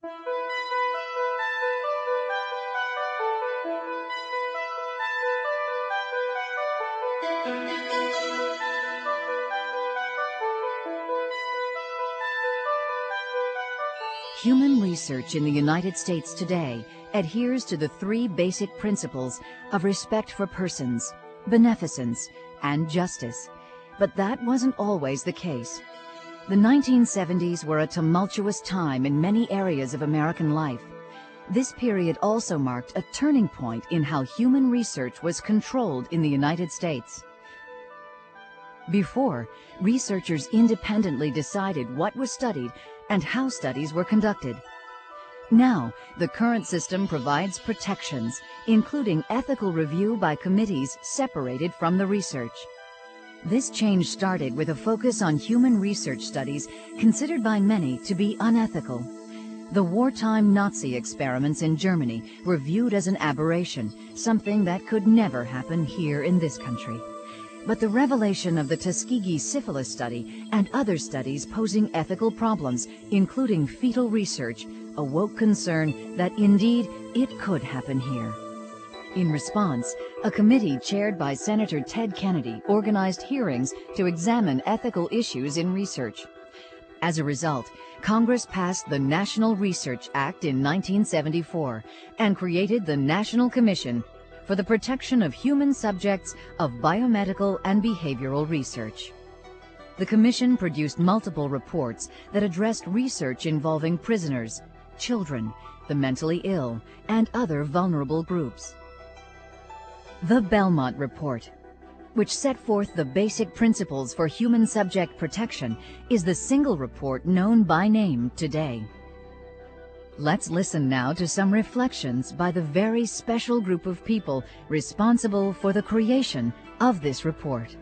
Human research in the United States today adheres to the three basic principles of respect for persons, beneficence, and justice. But that wasn't always the case. The 1970s were a tumultuous time in many areas of American life. This period also marked a turning point in how human research was controlled in the United States. Before, researchers independently decided what was studied and how studies were conducted. Now, the current system provides protections, including ethical review by committees separated from the research. This change started with a focus on human research studies considered by many to be unethical. The wartime Nazi experiments in Germany were viewed as an aberration, something that could never happen here in this country. But the revelation of the Tuskegee syphilis study and other studies posing ethical problems, including fetal research, awoke concern that indeed it could happen here. In response, a committee chaired by Senator Ted Kennedy organized hearings to examine ethical issues in research. As a result, Congress passed the National Research Act in 1974 and created the National Commission for the Protection of Human Subjects of Biomedical and Behavioral Research. The Commission produced multiple reports that addressed research involving prisoners, children, the mentally ill, and other vulnerable groups. The Belmont Report, which set forth the basic principles for human subject protection, is the single report known by name today. Let's listen now to some reflections by the very special group of people responsible for the creation of this report.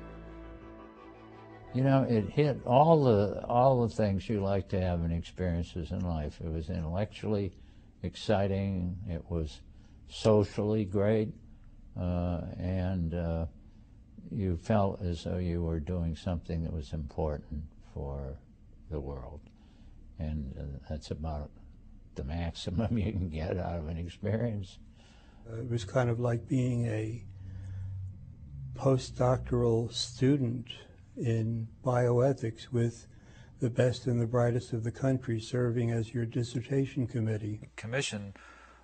You know, it hit all the things you like to have in experiences in life. It was intellectually exciting, it was socially great, and you felt as though you were doing something that was important for the world. And that's about the maximum you can get out of an experience. It was kind of like being a postdoctoral student in bioethics with the best and the brightest of the country serving as your dissertation committee. The commission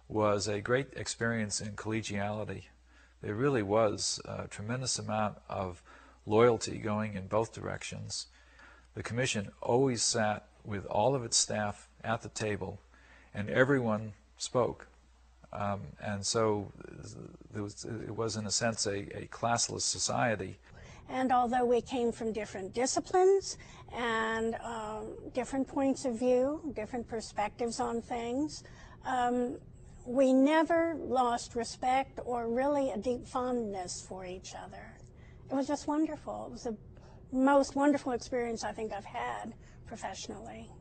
was a great experience in collegiality. There really was a tremendous amount of loyalty going in both directions. The commission always sat with all of its staff at the table, and everyone spoke. And so it was, in a sense, a classless society. And although we came from different disciplines and different points of view, different perspectives on things, we never lost respect or really a deep fondness for each other. It was just wonderful. It was the most wonderful experience I think I've had professionally.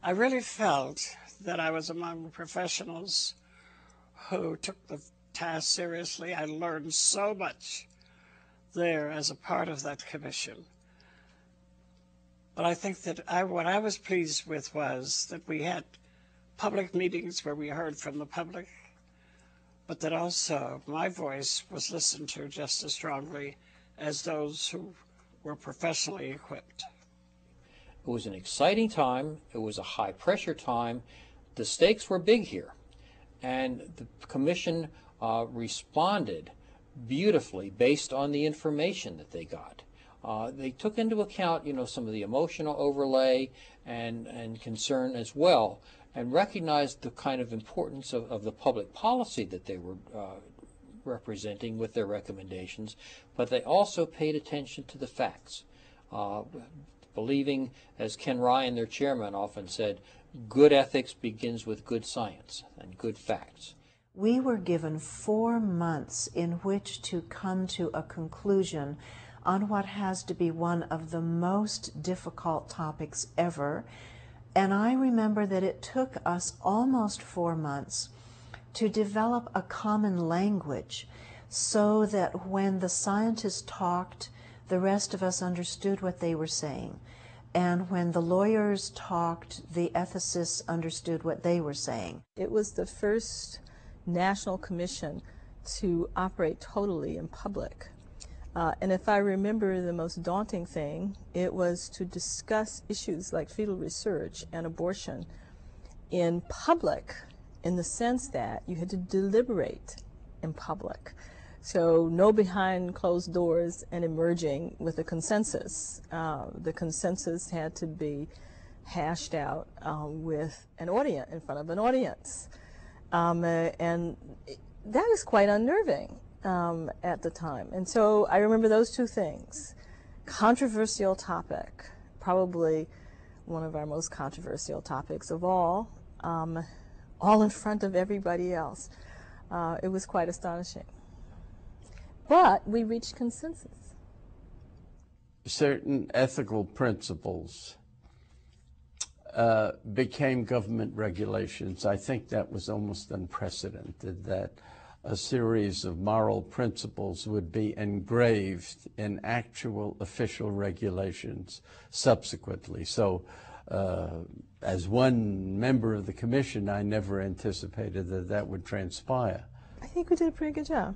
I really felt that I was among professionals who took the task seriously. I learned so much there as a part of that commission. But I think that what I was pleased with was that we had public meetings where we heard from the public, but that also my voice was listened to just as strongly as those who were professionally equipped. It was an exciting time. It was a high-pressure time. The stakes were big here, and the commission responded beautifully based on the information that they got. They took into account, some of the emotional overlay and concern as well, and recognized the kind of importance of the public policy that they were representing with their recommendations, but they also paid attention to the facts, believing, as Ken Ryan, their chairman, often said, good ethics begins with good science and good facts. We were given 4 months in which to come to a conclusion on what has to be one of the most difficult topics ever. And I remember that it took us almost 4 months to develop a common language so that when the scientists talked, the rest of us understood what they were saying. And when the lawyers talked, the ethicists understood what they were saying. It was the first national commission to operate totally in public. And if I remember the most daunting thing, it was to discuss issues like fetal research and abortion in public, in the sense that you had to deliberate in public. So no behind closed doors and emerging with a consensus. The consensus had to be hashed out with an audience, in front of an audience. And that was quite unnerving at the time. And so I remember those two things. Controversial topic, probably one of our most controversial topics of all in front of everybody else. It was quite astonishing. But we reached consensus. Certain ethical principles became government regulations. I think that was almost unprecedented, that a series of moral principles would be engraved in actual official regulations subsequently. So as one member of the commission, I never anticipated that that would transpire. I think we did a pretty good job.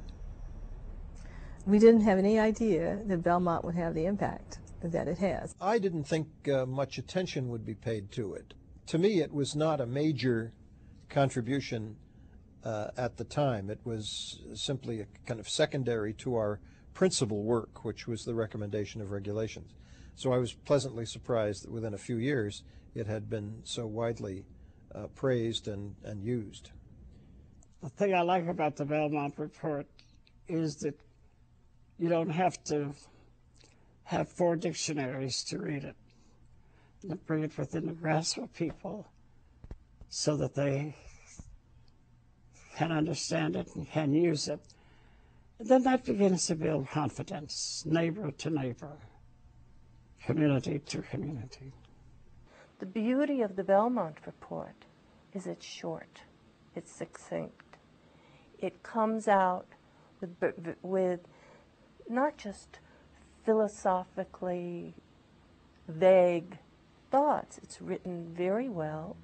We didn't have any idea that Belmont would have the impact that it has. I didn't think much attention would be paid to it. To me, it was not a major contribution at the time. It was simply a kind of secondary to our principal work, which was the recommendation of regulations. So I was pleasantly surprised that within a few years it had been so widely praised and used. The thing I like about the Belmont Report is that you don't have to have 4 dictionaries to read it. You bring it within the grasp of people so that they can understand it and can use it. And then that begins to build confidence, neighbor to neighbor, community to community. The beauty of the Belmont Report is it's short, it's succinct. It comes out with not just philosophically vague thoughts. It's written very well,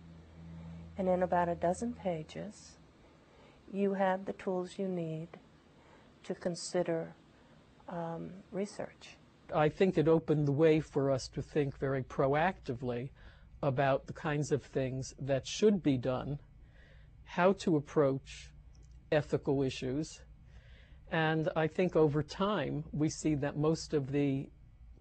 and in about a dozen pages, you have the tools you need to consider research. I think it opened the way for us to think very proactively about the kinds of things that should be done, how to approach ethical issues, and I think over time we see that most of the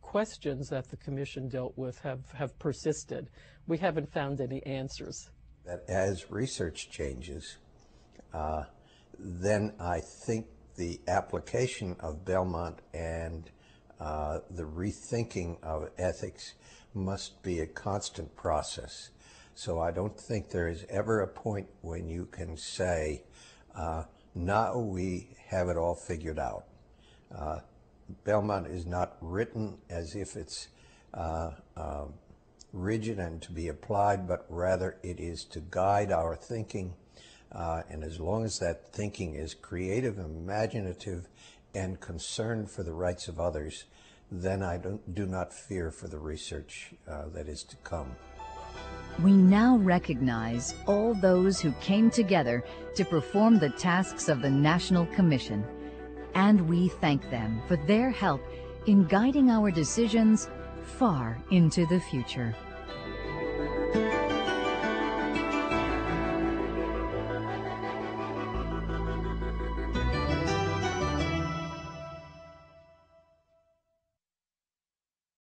questions that the Commission dealt with have persisted. We haven't found any answers. That as research changes, then I think the application of Belmont and the rethinking of ethics must be a constant process. So I don't think there is ever a point when you can say, now we have it all figured out. Belmont is not written as if it's rigid and to be applied, but rather it is to guide our thinking. And as long as that thinking is creative, imaginative, and concerned for the rights of others, then I do not fear for the research that is to come. We now recognize all those who came together to perform the tasks of the National Commission, and we thank them for their help in guiding our decisions far into the future.